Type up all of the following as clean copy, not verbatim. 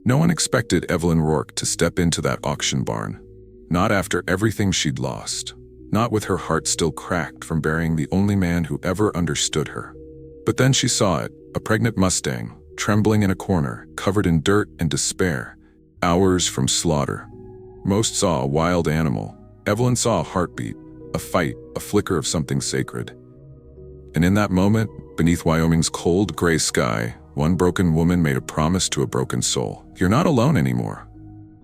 No one expected Evelyn Rourke to step into that auction barn. Not after everything she'd lost. Not with her heart still cracked from burying the only man who ever understood her. But then she saw it, a pregnant Mustang, trembling in a corner, covered in dirt and despair. Hours from slaughter. Most saw a wild animal. Evelyn saw a heartbeat, a fight, a flicker of something sacred. And in that moment, beneath Wyoming's cold gray sky, one broken woman made a promise to a broken soul. You're not alone anymore.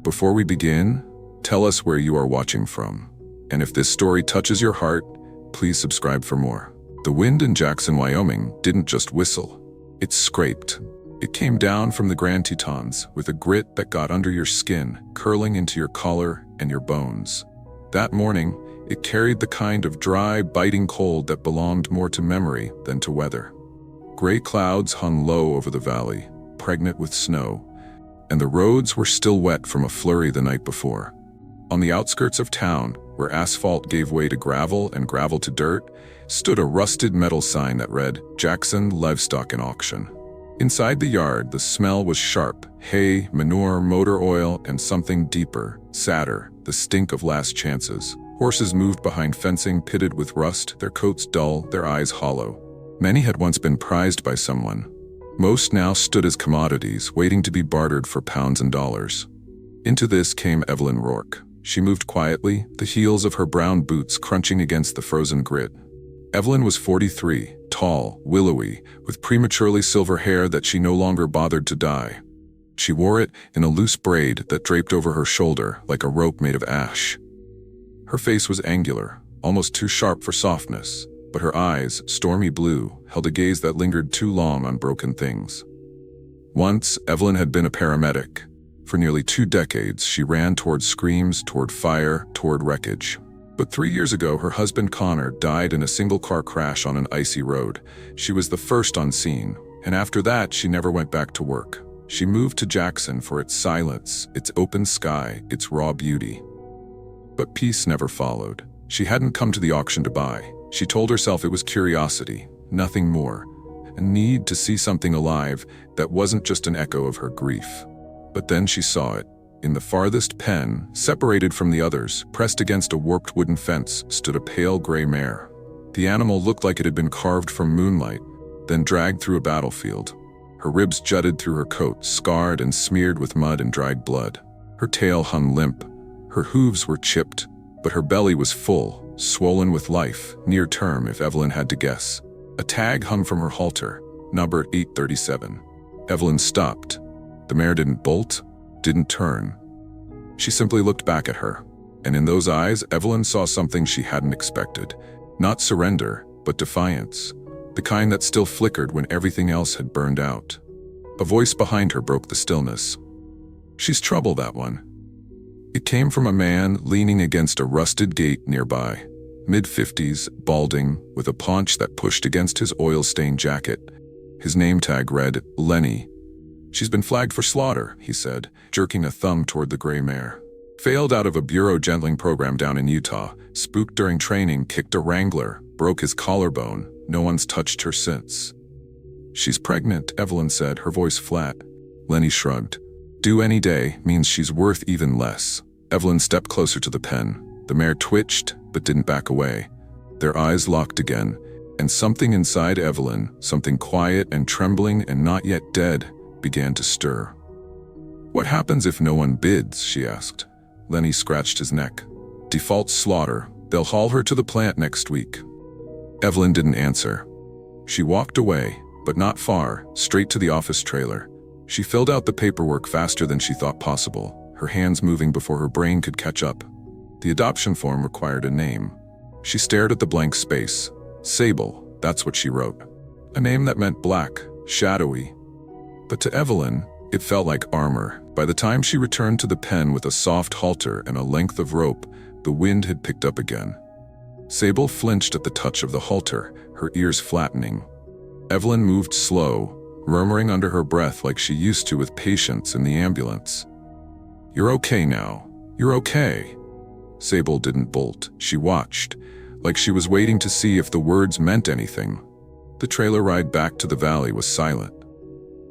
Before we begin, tell us where you are watching from. And if this story touches your heart, please subscribe for more. The wind in Jackson, Wyoming didn't just whistle. It scraped. It came down from the Grand Tetons with a grit that got under your skin, curling into your collar and your bones. That morning, it carried the kind of dry, biting cold that belonged more to memory than to weather. Gray clouds hung low over the valley, pregnant with snow, and the roads were still wet from a flurry the night before. On the outskirts of town, where asphalt gave way to gravel and gravel to dirt, stood a rusted metal sign that read, "Jackson Livestock and Auction." Inside the yard, the smell was sharp: hay, manure, motor oil, and something deeper, sadder, the stink of last chances. Horses moved behind fencing pitted with rust, their coats dull, their eyes hollow. Many had once been prized by someone. Most now stood as commodities, waiting to be bartered for pounds and dollars. Into this came Evelyn Rourke. She moved quietly, the heels of her brown boots crunching against the frozen grit. Evelyn was 43, tall, willowy, with prematurely silver hair that she no longer bothered to dye. She wore it in a loose braid that draped over her shoulder like a rope made of ash. Her face was angular, almost too sharp for softness, but her eyes, stormy blue, held a gaze that lingered too long on broken things. Once, Evelyn had been a paramedic. For nearly 2 decades, she ran toward screams, toward fire, toward wreckage. But 3 years ago, her husband Connor died in a single-car crash on an icy road. She was the first on scene, and after that, she never went back to work. She moved to Jackson for its silence, its open sky, its raw beauty. But peace never followed. She hadn't come to the auction to buy. She told herself it was curiosity, nothing more, a need to see something alive that wasn't just an echo of her grief. But then she saw it. In the farthest pen, separated from the others, pressed against a warped wooden fence, stood a pale gray mare. The animal looked like it had been carved from moonlight, then dragged through a battlefield. Her ribs jutted through her coat, scarred and smeared with mud and dried blood. Her tail hung limp. Her hooves were chipped, but her belly was full, swollen with life, near term if Evelyn had to guess. A tag hung from her halter, number 837. Evelyn stopped. The mare didn't bolt, didn't turn. She simply looked back at her, and in those eyes, Evelyn saw something she hadn't expected. Not surrender, but defiance, the kind that still flickered when everything else had burned out. A voice behind her broke the stillness. "She's trouble, that one." It came from a man leaning against a rusted gate nearby, mid-50s, balding, with a paunch that pushed against his oil-stained jacket. His name tag read, "Lenny." "She's been flagged for slaughter," he said, jerking a thumb toward the gray mare. "Failed out of a bureau gentling program down in Utah, spooked during training, kicked a wrangler, broke his collarbone. No one's touched her since." "She's pregnant," Evelyn said, her voice flat. Lenny shrugged. "Due any day means she's worth even less." Evelyn stepped closer to the pen. The mare twitched, but didn't back away. Their eyes locked again, and something inside Evelyn, something quiet and trembling and not yet dead, began to stir. "What happens if no one bids?" she asked. Lenny scratched his neck. "Default slaughter. They'll haul her to the plant next week." Evelyn didn't answer. She walked away, but not far, straight to the office trailer. She filled out the paperwork faster than she thought possible, her hands moving before her brain could catch up. The adoption form required a name. She stared at the blank space. Sable, that's what she wrote. A name that meant black, shadowy. But to Evelyn, it felt like armor. By the time she returned to the pen with a soft halter and a length of rope, the wind had picked up again. Sable flinched at the touch of the halter, her ears flattening. Evelyn moved slow, murmuring under her breath like she used to with patients in the ambulance. "You're okay now. You're okay." Sable didn't bolt. She watched, like she was waiting to see if the words meant anything. The trailer ride back to the valley was silent.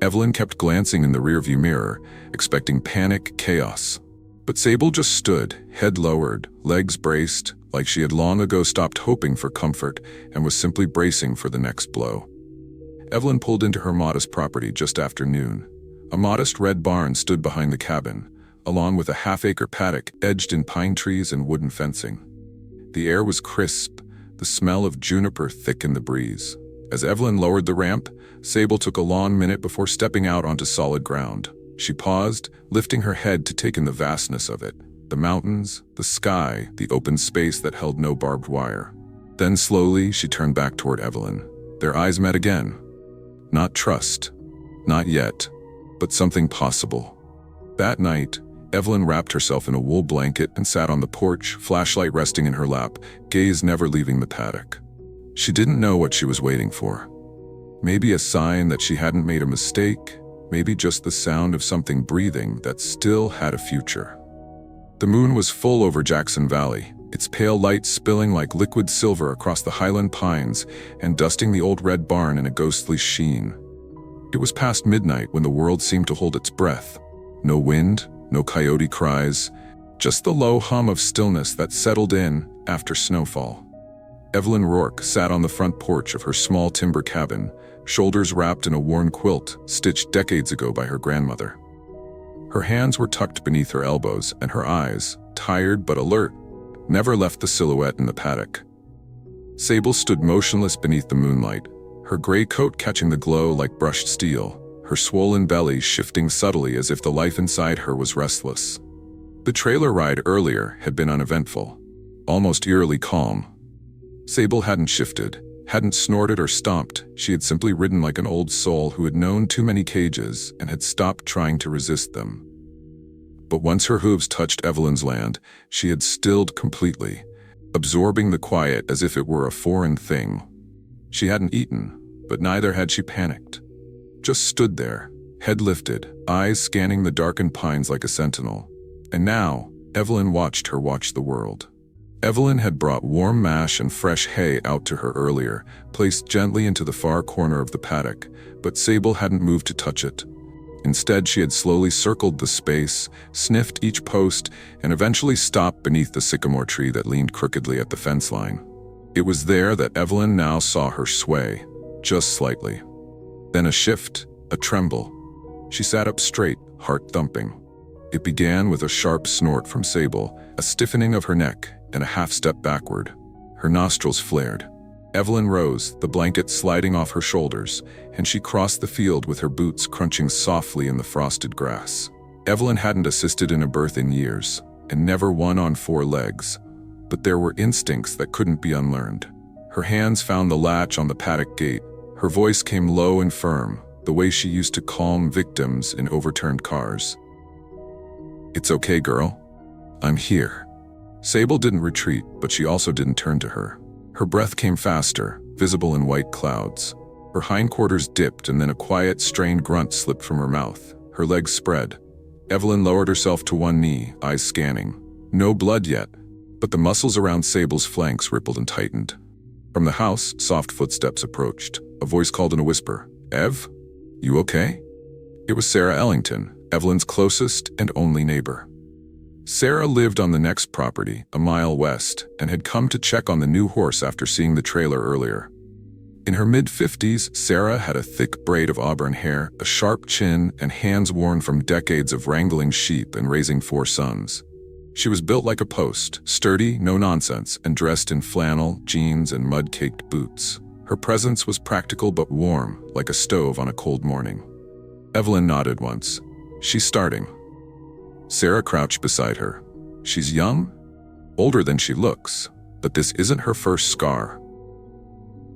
Evelyn kept glancing in the rearview mirror, expecting panic, chaos. But Sable just stood, head lowered, legs braced, like she had long ago stopped hoping for comfort and was simply bracing for the next blow. Evelyn pulled into her modest property just after noon. A modest red barn stood behind the cabin, along with a half-acre paddock edged in pine trees and wooden fencing. The air was crisp, the smell of juniper thick in the breeze. As Evelyn lowered the ramp, Sable took a long minute before stepping out onto solid ground. She paused, lifting her head to take in the vastness of it. The mountains, the sky, the open space that held no barbed wire. Then slowly, she turned back toward Evelyn. Their eyes met again. Not trust. Not yet. But something possible. That night, Evelyn wrapped herself in a wool blanket and sat on the porch, flashlight resting in her lap, gaze never leaving the paddock. She didn't know what she was waiting for. Maybe a sign that she hadn't made a mistake, maybe just the sound of something breathing that still had a future. The moon was full over Jackson Valley, its pale light spilling like liquid silver across the highland pines and dusting the old red barn in a ghostly sheen. It was past midnight when the world seemed to hold its breath. No wind, no coyote cries, just the low hum of stillness that settled in after snowfall. Evelyn Rourke sat on the front porch of her small timber cabin, shoulders wrapped in a worn quilt stitched decades ago by her grandmother. Her hands were tucked beneath her elbows, and her eyes, tired but alert, never left the silhouette in the paddock. Sable stood motionless beneath the moonlight, her gray coat catching the glow like brushed steel, her swollen belly shifting subtly as if the life inside her was restless. The trailer ride earlier had been uneventful, almost eerily calm. Sable hadn't shifted, hadn't snorted or stomped. She had simply ridden like an old soul who had known too many cages and had stopped trying to resist them. But once her hooves touched Evelyn's land, she had stilled completely, absorbing the quiet as if it were a foreign thing. She hadn't eaten, but neither had she panicked. Just stood there, head lifted, eyes scanning the darkened pines like a sentinel. And now, Evelyn watched her watch the world. Evelyn had brought warm mash and fresh hay out to her earlier, placed gently into the far corner of the paddock, but Sable hadn't moved to touch it. Instead, she had slowly circled the space, sniffed each post, and eventually stopped beneath the sycamore tree that leaned crookedly at the fence line. It was there that Evelyn now saw her sway, just slightly. Then a shift, a tremble. She sat up straight, heart thumping. It began with a sharp snort from Sable, a stiffening of her neck, and a half-step backward. Her nostrils flared. Evelyn rose, the blanket sliding off her shoulders, and she crossed the field with her boots crunching softly in the frosted grass. Evelyn hadn't assisted in a birth in years, and never one on four legs, but there were instincts that couldn't be unlearned. Her hands found the latch on the paddock gate. Her voice came low and firm, the way she used to calm victims in overturned cars. "It's okay, girl. I'm here." Sable didn't retreat, but she also didn't turn to her. Her breath came faster, visible in white clouds. Her hindquarters dipped, and then a quiet, strained grunt slipped from her mouth. Her legs spread. Evelyn lowered herself to one knee, eyes scanning. No blood yet, but the muscles around Sable's flanks rippled and tightened. From the house, soft footsteps approached. A voice called in a whisper, "Ev? You okay?" It was Sarah Ellington, Evelyn's closest and only neighbor. Sarah lived on the next property, a mile west, and had come to check on the new horse after seeing the trailer earlier. In her mid-50s, Sarah had a thick braid of auburn hair, a sharp chin, and hands worn from decades of wrangling sheep and raising 4 sons. She was built like a post, sturdy, no nonsense, and dressed in flannel, jeans, and mud-caked boots. Her presence was practical but warm, like a stove on a cold morning. Evelyn nodded once. "She's starting." Sarah crouched beside her. "She's young, older than she looks, but this isn't her first scar."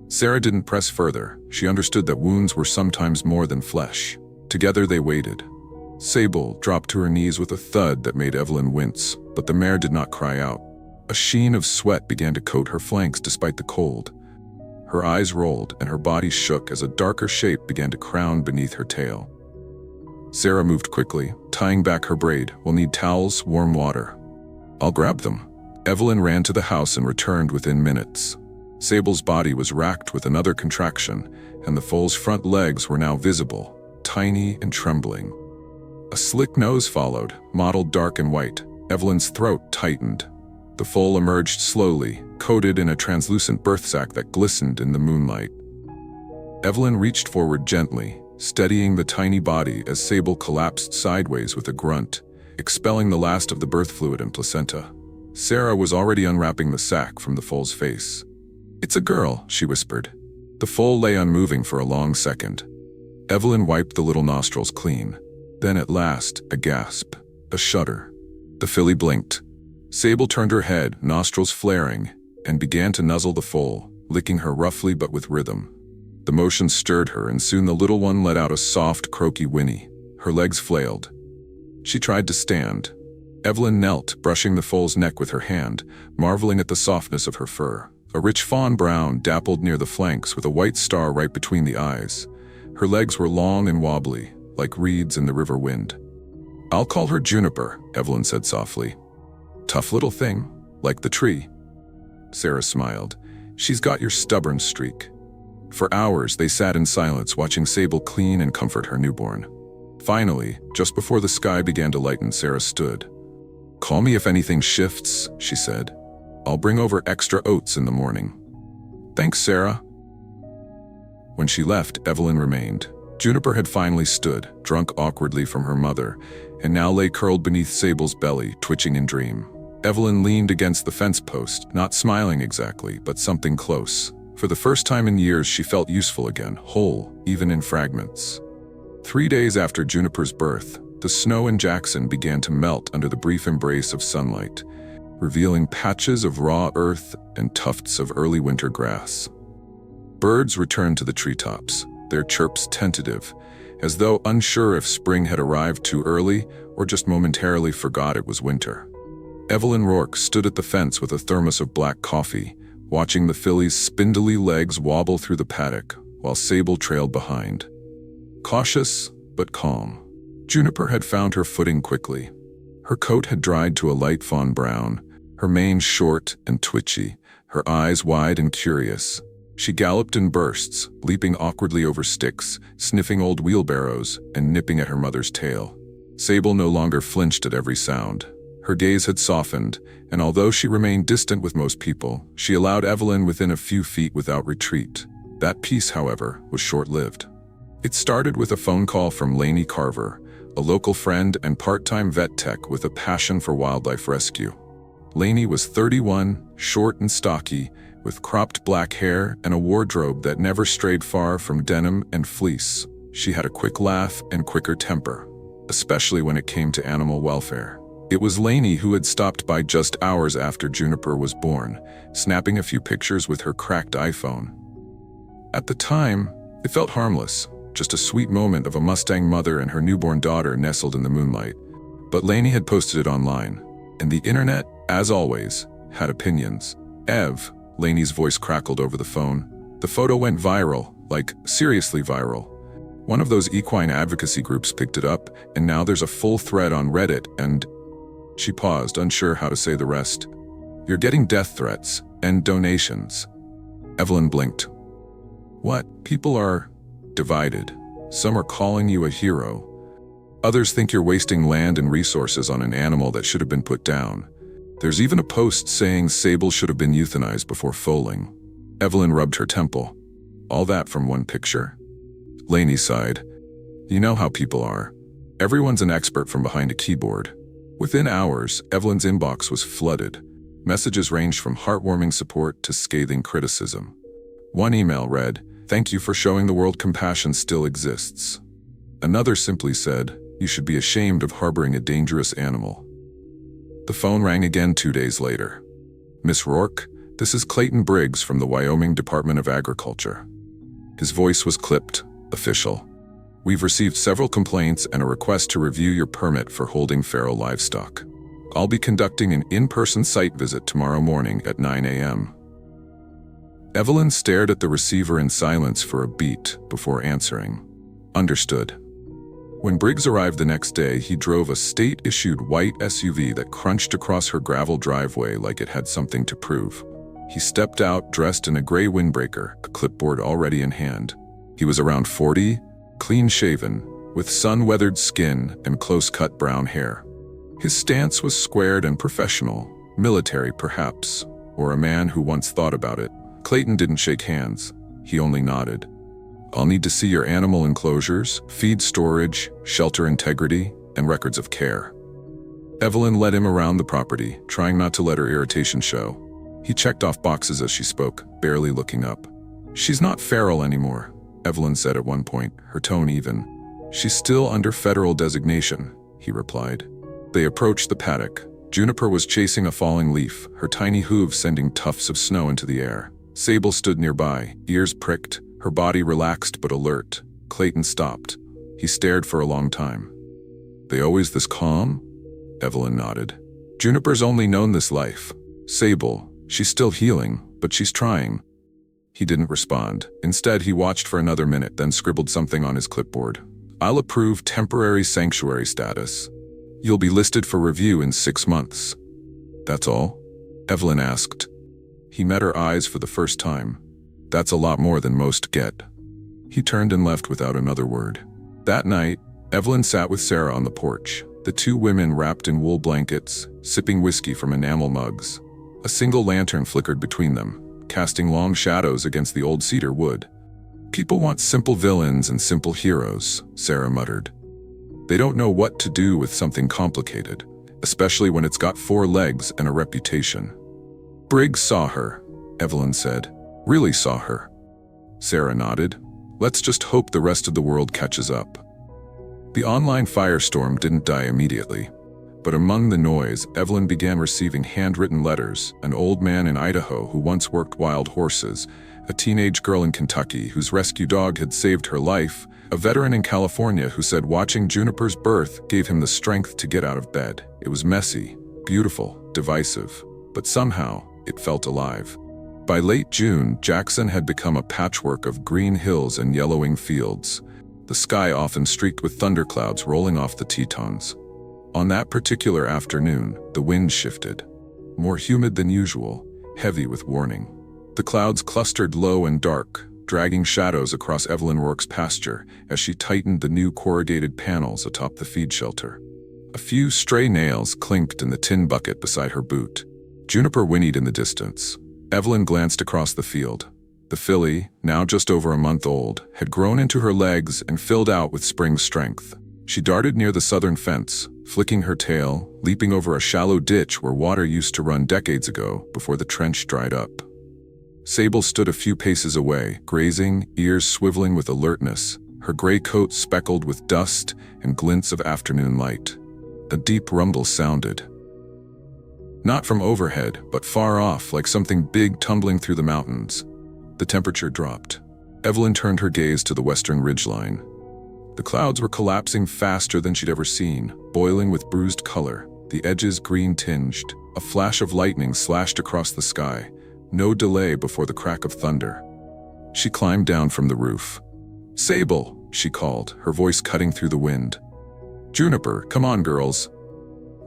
Sarah didn't press further. She understood that wounds were sometimes more than flesh. Together they waited. Sable dropped to her knees with a thud that made Evelyn wince, but the mare did not cry out. A sheen of sweat began to coat her flanks despite the cold. Her eyes rolled and her body shook as a darker shape began to crown beneath her tail. Sarah moved quickly, tying back her braid. "We'll need towels, warm water." "I'll grab them." Evelyn ran to the house and returned within minutes. Sable's body was racked with another contraction, and the foal's front legs were now visible, tiny and trembling. A slick nose followed, mottled dark and white. Evelyn's throat tightened. The foal emerged slowly, coated in a translucent birth sac that glistened in the moonlight. Evelyn reached forward gently, steadying the tiny body as Sable collapsed sideways with a grunt, expelling the last of the birth fluid and placenta. Sarah was already unwrapping the sack from the foal's face. "It's a girl," she whispered. The foal lay unmoving for a long second. Evelyn wiped the little nostrils clean. Then at last, a gasp, a shudder. The filly blinked. Sable turned her head, nostrils flaring, and began to nuzzle the foal, licking her roughly but with rhythm. The motion stirred her, and soon the little one let out a soft, croaky whinny. Her legs flailed. She tried to stand. Evelyn knelt, brushing the foal's neck with her hand, marveling at the softness of her fur. A rich fawn brown dappled near the flanks with a white star right between the eyes. Her legs were long and wobbly, like reeds in the river wind. "I'll call her Juniper," Evelyn said softly. "Tough little thing, like the tree." Sarah smiled. "She's got your stubborn streak." For hours, they sat in silence, watching Sable clean and comfort her newborn. Finally, just before the sky began to lighten, Sarah stood. "Call me if anything shifts," she said. "I'll bring over extra oats in the morning." "Thanks, Sarah." When she left, Evelyn remained. Juniper had finally stood, drunk awkwardly from her mother, and now lay curled beneath Sable's belly, twitching in dream. Evelyn leaned against the fence post, not smiling exactly, but something close. For the first time in years, she felt useful again, whole, even in fragments. 3 days after Juniper's birth, the snow in Jackson began to melt under the brief embrace of sunlight, revealing patches of raw earth and tufts of early winter grass. Birds returned to the treetops, their chirps tentative, as though unsure if spring had arrived too early or just momentarily forgot it was winter. Evelyn Rourke stood at the fence with a thermos of black coffee, watching the filly's spindly legs wobble through the paddock while Sable trailed behind. Cautious, but calm. Juniper had found her footing quickly. Her coat had dried to a light fawn brown, her mane short and twitchy, her eyes wide and curious. She galloped in bursts, leaping awkwardly over sticks, sniffing old wheelbarrows, and nipping at her mother's tail. Sable no longer flinched at every sound. Her gaze had softened, and although she remained distant with most people, she allowed Evelyn within a few feet without retreat. That peace, however, was short-lived. It started with a phone call from Lainey Carver, a local friend and part-time vet tech with a passion for wildlife rescue. Lainey was 31, short and stocky, with cropped black hair and a wardrobe that never strayed far from denim and fleece. She had a quick laugh and quicker temper, especially when it came to animal welfare. It was Lainey who had stopped by just hours after Juniper was born, snapping a few pictures with her cracked iPhone. At the time, it felt harmless, just a sweet moment of a Mustang mother and her newborn daughter nestled in the moonlight. But Lainey had posted it online, and the internet, as always, had opinions. "Ev," Lainey's voice crackled over the phone. "The photo went viral, like seriously viral. One of those equine advocacy groups picked it up, and now there's a full thread on Reddit and..." She paused, unsure how to say the rest. "You're getting death threats and donations." Evelyn blinked. "What? People are divided. Some are calling you a hero. Others think you're wasting land and resources on an animal that should have been put down. There's even a post saying Sable should have been euthanized before foaling." Evelyn rubbed her temple. "All that from one picture?" Lainey sighed. "You know how people are. Everyone's an expert from behind a keyboard." Within hours, Evelyn's inbox was flooded. Messages ranged from heartwarming support to scathing criticism. One email read, "Thank you for showing the world compassion still exists." Another simply said, "You should be ashamed of harboring a dangerous animal." The phone rang again 2 days later. "Miss Rourke, this is Clayton Briggs from the Wyoming Department of Agriculture." His voice was clipped, official. "We've received several complaints and a request to review your permit for holding feral livestock. I'll be conducting an in-person site visit tomorrow morning at 9 a.m. Evelyn stared at the receiver in silence for a beat before answering. "Understood." When Briggs arrived the next day, he drove a state-issued white SUV that crunched across her gravel driveway like it had something to prove. He stepped out dressed in a gray windbreaker, a clipboard already in hand. He was around 40, clean-shaven, with sun-weathered skin and close-cut brown hair. His stance was squared and professional, military perhaps, or a man who once thought about it. Clayton didn't shake hands. He only nodded. "I'll need to see your animal enclosures, feed storage, shelter integrity, and records of care." Evelyn led him around the property, trying not to let her irritation show. He checked off boxes as she spoke, barely looking up. "She's not feral anymore," Evelyn said at one point, her tone even. "She's still under federal designation," he replied. They approached the paddock. Juniper was chasing a falling leaf, her tiny hooves sending tufts of snow into the air. Sable stood nearby, ears pricked, her body relaxed but alert. Clayton stopped. He stared for a long time. "They always this calm?" Evelyn nodded. "Juniper's only known this life. Sable, she's still healing, but she's trying." He didn't respond. Instead, he watched for another minute, then scribbled something on his clipboard. "I'll approve temporary sanctuary status. You'll be listed for review in 6 months." "That's all?" Evelyn asked. He met her eyes for the first time. "That's a lot more than most get." He turned and left without another word. That night, Evelyn sat with Sarah on the porch, the two women wrapped in wool blankets, sipping whiskey from enamel mugs. A single lantern flickered between them, casting long shadows against the old cedar wood. "People want simple villains and simple heroes," Sarah muttered. "They don't know what to do with something complicated, especially when it's got 4 legs and a reputation." "Briggs saw her," Evelyn said. "Really saw her." Sarah nodded. "Let's just hope the rest of the world catches up." The online firestorm didn't die immediately. But among the noise, Evelyn began receiving handwritten letters, an old man in Idaho who once worked wild horses, a teenage girl in Kentucky whose rescue dog had saved her life, a veteran in California who said watching Juniper's birth gave him the strength to get out of bed. It was messy, beautiful, divisive, but somehow it felt alive. By late June, Jackson had become a patchwork of green hills and yellowing fields, the sky often streaked with thunderclouds rolling off the Tetons. On that particular afternoon, the wind shifted, more humid than usual, heavy with warning. The clouds clustered low and dark, dragging shadows across Evelyn Rourke's pasture as she tightened the new corrugated panels atop the feed shelter. A few stray nails clinked in the tin bucket beside her boot. Juniper whinnied in the distance. Evelyn glanced across the field. The filly, now just over a month old, had grown into her legs and filled out with spring strength. She darted near the southern fence, flicking her tail, leaping over a shallow ditch where water used to run decades ago before the trench dried up. Sable stood a few paces away, grazing, ears swiveling with alertness, her gray coat speckled with dust and glints of afternoon light. A deep rumble sounded. Not from overhead, but far off, like something big tumbling through the mountains. The temperature dropped. Evelyn turned her gaze to the western ridgeline. The clouds were collapsing faster than she'd ever seen, boiling with bruised color, the edges green-tinged. A flash of lightning slashed across the sky, no delay before the crack of thunder. She climbed down from the roof. "Sable," she called, her voice cutting through the wind. "Juniper, come on, girls."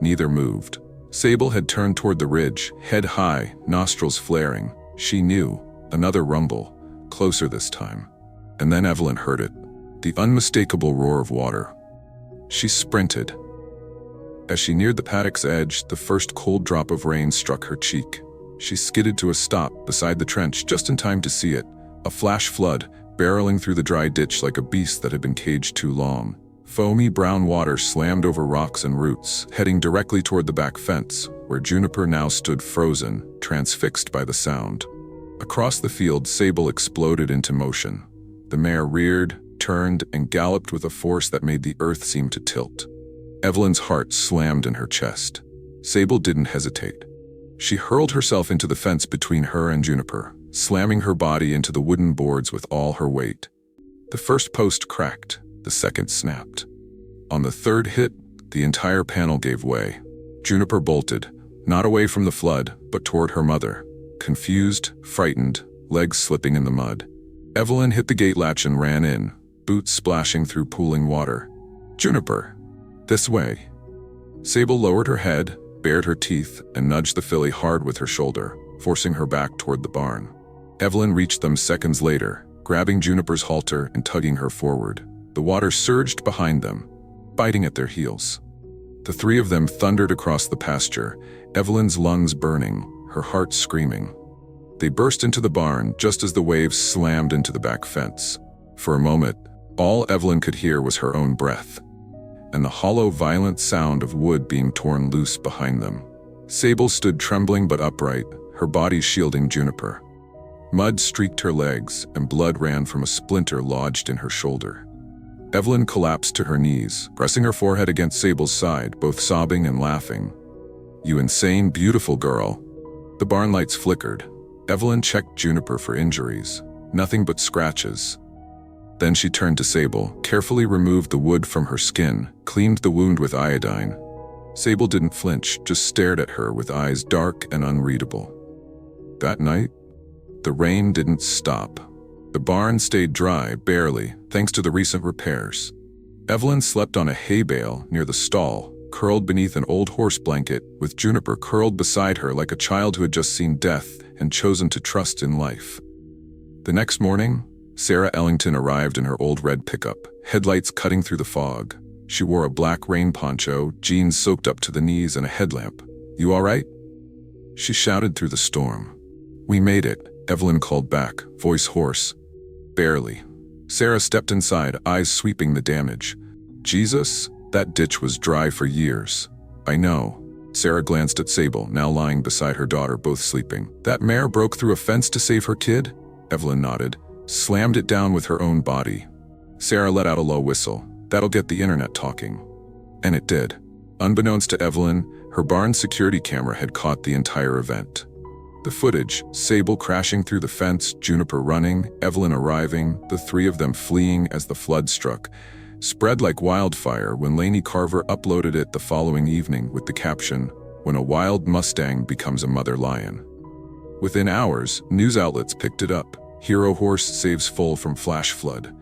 Neither moved. Sable had turned toward the ridge, head high, nostrils flaring. She knew. Another rumble, closer this time. And then Evelyn heard it. The unmistakable roar of water. She sprinted. As she neared the paddock's edge, the first cold drop of rain struck her cheek. She skidded to a stop beside the trench just in time to see it, a flash flood, barreling through the dry ditch like a beast that had been caged too long. Foamy brown water slammed over rocks and roots, heading directly toward the back fence, where Juniper now stood frozen, transfixed by the sound. Across the field, Sable exploded into motion. The mare reared, turned, and galloped with a force that made the earth seem to tilt. Evelyn's heart slammed in her chest. Sable didn't hesitate. She hurled herself into the fence between her and Juniper, slamming her body into the wooden boards with all her weight. The first post cracked, the second snapped. On the third hit, the entire panel gave way. Juniper bolted, not away from the flood, but toward her mother. Confused, frightened, legs slipping in the mud. Evelyn hit the gate latch and ran in, boots splashing through pooling water. "Juniper, this way." Sable lowered her head, bared her teeth, and nudged the filly hard with her shoulder, forcing her back toward the barn. Evelyn reached them seconds later, grabbing Juniper's halter and tugging her forward. The water surged behind them, biting at their heels. The three of them thundered across the pasture, Evelyn's lungs burning, her heart screaming. They burst into the barn just as the waves slammed into the back fence. For a moment, all Evelyn could hear was her own breath, and the hollow, violent sound of wood being torn loose behind them. Sable stood trembling but upright, her body shielding Juniper. Mud streaked her legs, and blood ran from a splinter lodged in her shoulder. Evelyn collapsed to her knees, pressing her forehead against Sable's side, both sobbing and laughing. "You insane, beautiful girl." The barn lights flickered. Evelyn checked Juniper for injuries. Nothing but scratches. Then she turned to Sable, carefully removed the wood from her skin, cleaned the wound with iodine. Sable didn't flinch, just stared at her with eyes dark and unreadable. That night, the rain didn't stop. The barn stayed dry, barely, thanks to the recent repairs. Evelyn slept on a hay bale near the stall, curled beneath an old horse blanket, with Juniper curled beside her like a child who had just seen death and chosen to trust in life. The next morning, Sarah Ellington arrived in her old red pickup, headlights cutting through the fog. She wore a black rain poncho, jeans soaked up to the knees, and a headlamp. "You all right?" she shouted through the storm. "We made it," Evelyn called back, voice hoarse. "Barely." Sarah stepped inside, eyes sweeping the damage. "Jesus, that ditch was dry for years." "I know." Sarah glanced at Sable, now lying beside her daughter, both sleeping. "That mare broke through a fence to save her kid?" Evelyn nodded. "Slammed it down with her own body." Sarah let out a low whistle. "That'll get the internet talking." And it did. Unbeknownst to Evelyn, her barn security camera had caught the entire event. The footage, Sable crashing through the fence, Juniper running, Evelyn arriving, the three of them fleeing as the flood struck, spread like wildfire when Lainey Carver uploaded it the following evening with the caption, "When a wild Mustang becomes a mother lion." Within hours, news outlets picked it up. Hero horse saves foal from flash flood.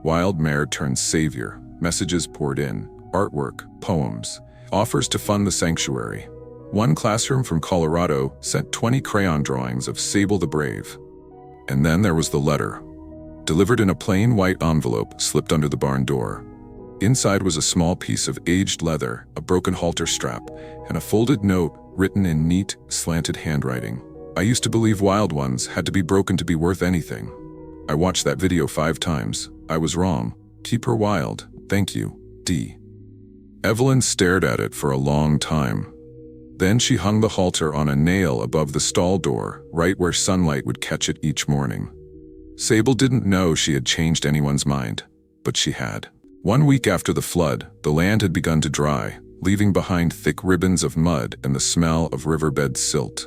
Wild mare turns savior. Messages poured in. Artwork, poems, offers to fund the sanctuary. One classroom from Colorado sent 20 crayon drawings of Sable the Brave. And then there was the letter. Delivered in a plain white envelope slipped under the barn door. Inside was a small piece of aged leather, a broken halter strap, and a folded note written in neat, slanted handwriting. "I used to believe wild ones had to be broken to be worth anything. I watched that video 5 times. I was wrong. Keep her wild. Thank you, D." Evelyn stared at it for a long time. Then she hung the halter on a nail above the stall door, right where sunlight would catch it each morning. Sable didn't know she had changed anyone's mind, but she had. 1 week after the flood, the land had begun to dry, leaving behind thick ribbons of mud and the smell of riverbed silt.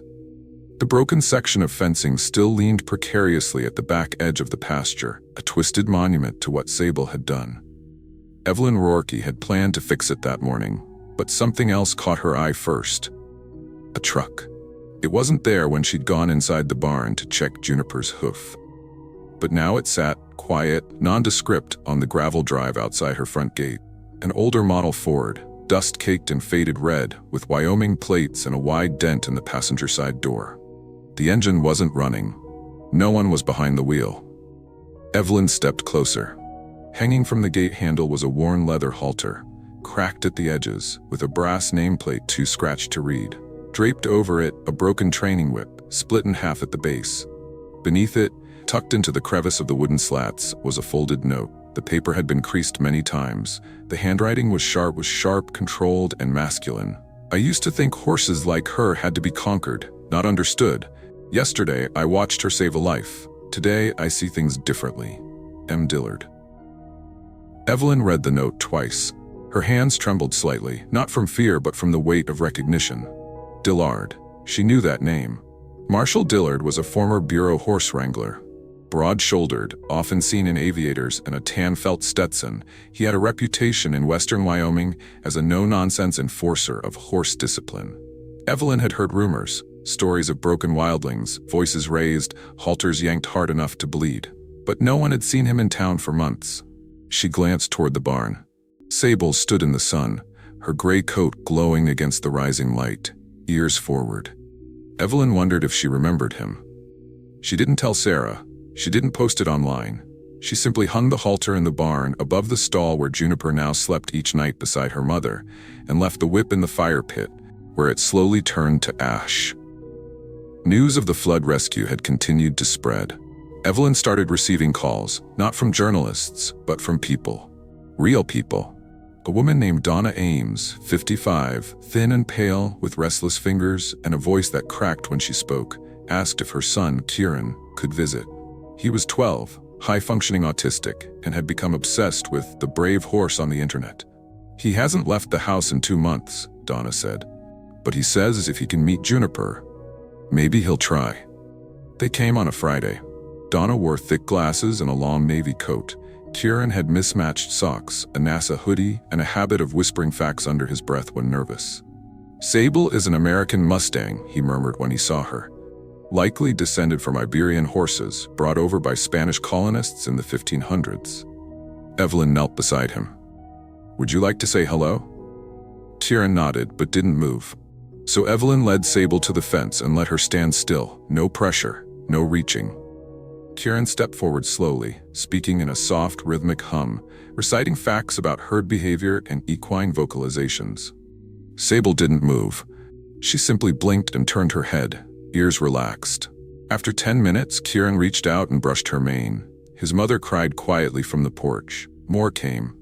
The broken section of fencing still leaned precariously at the back edge of the pasture, a twisted monument to what Sable had done. Evelyn Rourke had planned to fix it that morning, but something else caught her eye first. A truck. It wasn't there when she'd gone inside the barn to check Juniper's hoof. But now it sat, quiet, nondescript, on the gravel drive outside her front gate. An older model Ford, dust-caked and faded red, with Wyoming plates and a wide dent in the passenger side door. The engine wasn't running. No one was behind the wheel. Evelyn stepped closer. Hanging from the gate handle was a worn leather halter, cracked at the edges, with a brass nameplate too scratched to read. Draped over it, a broken training whip, split in half at the base. Beneath it, tucked into the crevice of the wooden slats, was a folded note. The paper had been creased many times. The handwriting was sharp, controlled, and masculine. "I used to think horses like her had to be conquered, not understood. Yesterday, I watched her save a life. Today, I see things differently. M. Dillard." Evelyn read the note twice. Her hands trembled slightly, not from fear but from the weight of recognition. Dillard. She knew that name. Marshall Dillard was a former Bureau horse wrangler. Broad-shouldered, often seen in aviators and a tan felt Stetson, he had a reputation in western Wyoming as a no-nonsense enforcer of horse discipline. Evelyn had heard rumors, stories of broken wildlings, voices raised, halters yanked hard enough to bleed. But no one had seen him in town for months. She glanced toward the barn. Sable stood in the sun, her gray coat glowing against the rising light, ears forward. Evelyn wondered if she remembered him. She didn't tell Sarah. She didn't post it online. She simply hung the halter in the barn above the stall where Juniper now slept each night beside her mother, and left the whip in the fire pit, where it slowly turned to ash. News of the flood rescue had continued to spread. Evelyn started receiving calls, not from journalists, but from people. Real people. A woman named Donna Ames, 55, thin and pale, with restless fingers and a voice that cracked when she spoke, asked if her son, Kieran, could visit. He was 12, high-functioning autistic, and had become obsessed with the brave horse on the internet. He hasn't left the house in 2 months, Donna said. But he says if he can meet Juniper, maybe he'll try. They came on a Friday. Donna wore thick glasses and a long navy coat. Kieran had mismatched socks, a NASA hoodie, and a habit of whispering facts under his breath when nervous. "Sable is an American Mustang," he murmured when he saw her. "Likely descended from Iberian horses, brought over by Spanish colonists in the 1500s. Evelyn knelt beside him. "Would you like to say hello?" Kieran nodded, but didn't move. So Evelyn led Sable to the fence and let her stand still. No pressure, no reaching. Kieran stepped forward slowly, speaking in a soft, rhythmic hum, reciting facts about herd behavior and equine vocalizations. Sable didn't move. She simply blinked and turned her head, ears relaxed. After 10 minutes, Kieran reached out and brushed her mane. His mother cried quietly from the porch. More came.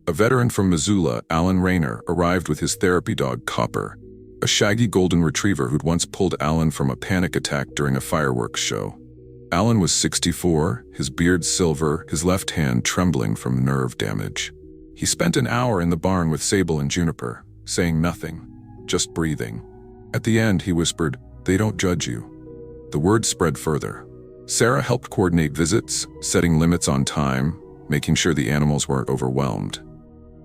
A veteran from Missoula, Alan Rayner, arrived with his therapy dog, Copper, a shaggy golden retriever who'd once pulled Alan from a panic attack during a fireworks show. Alan was 64, his beard silver, his left hand trembling from nerve damage. He spent an hour in the barn with Sable and Juniper, saying nothing, just breathing. At the end, he whispered, "They don't judge you." The word spread further. Sarah helped coordinate visits, setting limits on time, making sure the animals weren't overwhelmed.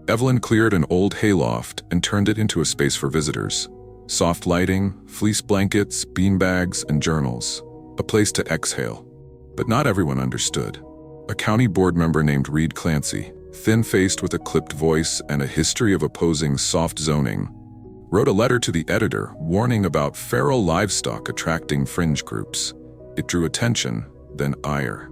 Evelyn cleared an old hayloft and turned it into a space for visitors. Soft lighting, fleece blankets, beanbags, and journals. A place to exhale. But not everyone understood. A county board member named Reed Clancy, thin-faced with a clipped voice and a history of opposing soft zoning, wrote a letter to the editor warning about feral livestock attracting fringe groups. It drew attention, then ire.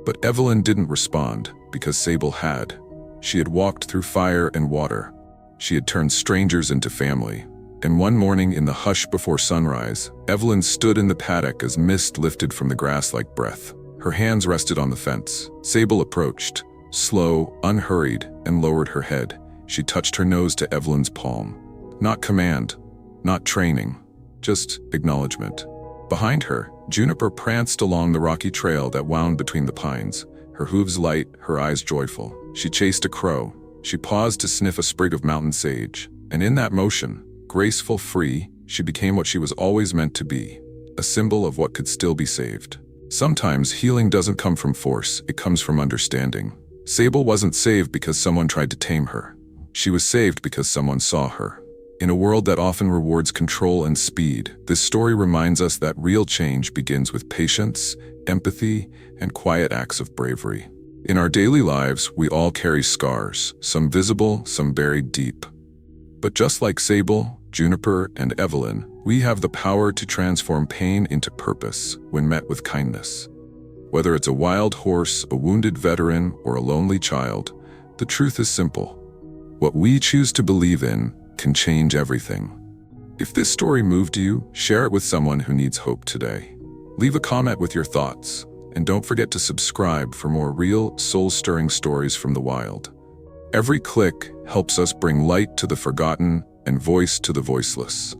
But Evelyn didn't respond, because Sable had. She had walked through fire and water. She had turned strangers into family. And one morning in the hush before sunrise, Evelyn stood in the paddock as mist lifted from the grass like breath. Her hands rested on the fence. Sable approached, slow, unhurried, and lowered her head. She touched her nose to Evelyn's palm. Not command, not training, just acknowledgement. Behind her, Juniper pranced along the rocky trail that wound between the pines, her hooves light, her eyes joyful. She chased a crow. She paused to sniff a sprig of mountain sage. And in that motion, graceful, free, she became what she was always meant to be, a symbol of what could still be saved. Sometimes healing doesn't come from force, it comes from understanding. Sable wasn't saved because someone tried to tame her. She was saved because someone saw her. In a world that often rewards control and speed, this story reminds us that real change begins with patience, empathy, and quiet acts of bravery. In our daily lives, we all carry scars, some visible, some buried deep. But just like Sable, Juniper, and Evelyn, we have the power to transform pain into purpose when met with kindness. Whether it's a wild horse, a wounded veteran, or a lonely child, the truth is simple. What we choose to believe in can change everything. If this story moved you, share it with someone who needs hope today. Leave a comment with your thoughts, and don't forget to subscribe for more real, soul-stirring stories from the wild. Every click helps us bring light to the forgotten and voice to the voiceless.